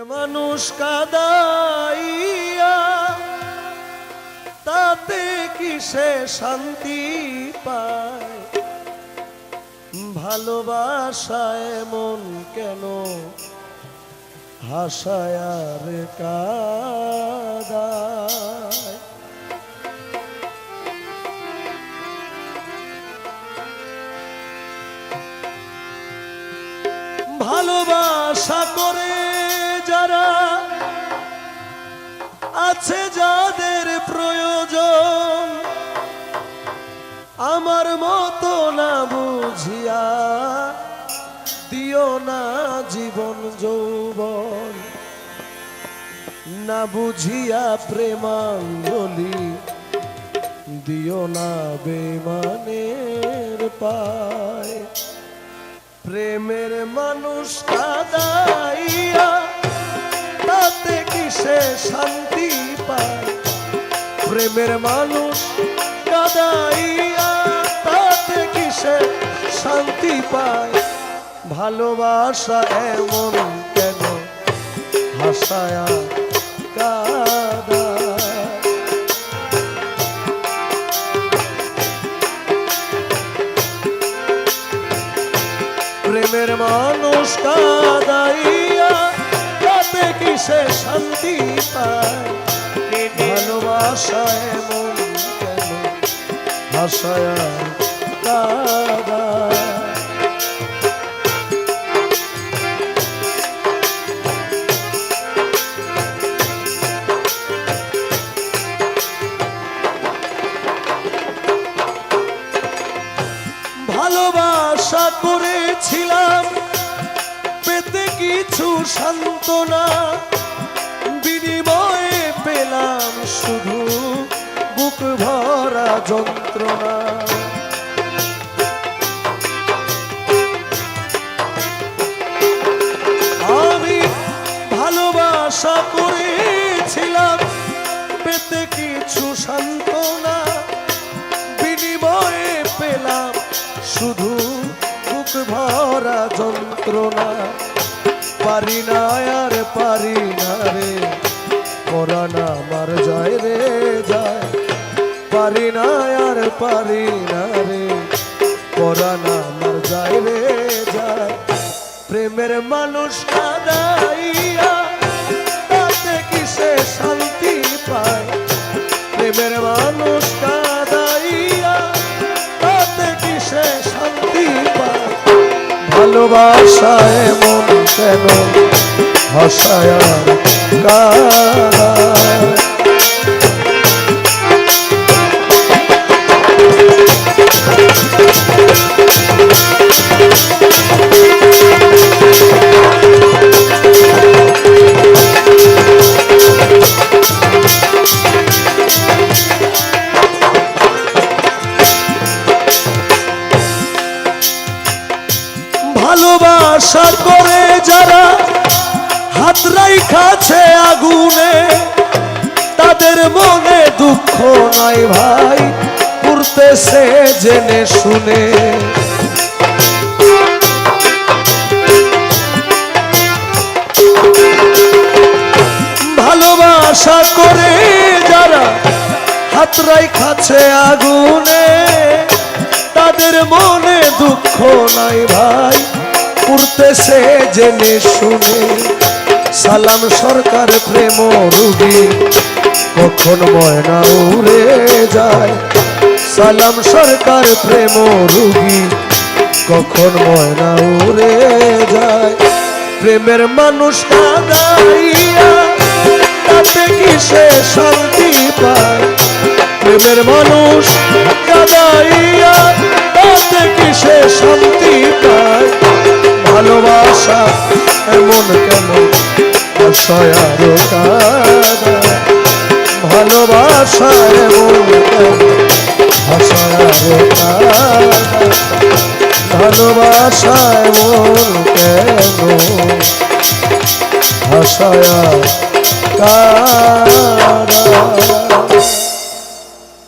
মানুষ কাদাইয়া তাতে কিসে শান্তি পায়, ভালোবাসায় মন কেন হাসায় আর কাদায়। ভালোবাসা করে যারা আছে যাদের প্রয়োজন, আমার মতো না বুঝিয়া দিও না জীবন যৌবন, না বুঝিয়া প্রেমাঞ্জলি দিও না বেমানের পায়। প্রেমের মানুষ কাদাইয়া তাতে কিসে শান্তি পায়, প্রেমের মানুষ কাদাইয়া তাতে কিসে শান্তি পায়। ভালোবাসা এমন কেন হাসায়া কাদায়। প্রেমের মানুষ কাদাইয়া তাতে কিসে শান্তি পায়, ভালোবাসা এমন কেন হাসায়া কাদায়। ভালোবাসা করেছিলাম পেতে কিছু সান্ত্বনা, বিনিময়ে পেলাম শুধু বুক ভরা যন্ত্রণা। আমি ভালোবাসা করেছিলাম পেতে কিছু সান্ত্বনা, বিনিময়ে পেলাম শুধু বুক ভরা যন্ত্রণা। পারি না আর পারি না রে পরাণ আমার যায় রে যায়, পারি না আর পারি না রে পরাণ আমার যায় রে যায়। প্রেমের মানুষ কাদাইয়া তাতে কিসে শান্তি পায়, প্রেমের মানুষ কাদাইয়া তাতে কিসে শান্তি পায়। ভালোবাসা এমন কেন হাসায় আর কাদায়। ভালোবাসা করে যারা হাত রাইখাছে আগুনে, তাদের মনে দুঃখ নাই ভাই পুড়তেছে জেনে শুনে। ভালোবাসা করে যারা হাত রাইখাছে আগুনে, তাদের মনে দুঃখ নাই ভাই পুড়তেছে জেনে শুনে। সালাম সরকার প্রেম রুগী কখন ময়না উড়ে যায়, সালাম সরকার প্রেম রুগী কখন ময়না উড়ে যায়। প্রেমের মানুষ কাদাইয়া তাতে কিসে শান্তি পায়, প্রেমের মানুষ কাদাইয়া তাতে কিসে শান্তি পায়। ভালোবাসা এমন কেন হাসায় আর কাদায়, ভালোবাসা এমন কেন হাসায় আর কাদায়। ভালোবাসা এমন কেন হাসায় আর কাদায়।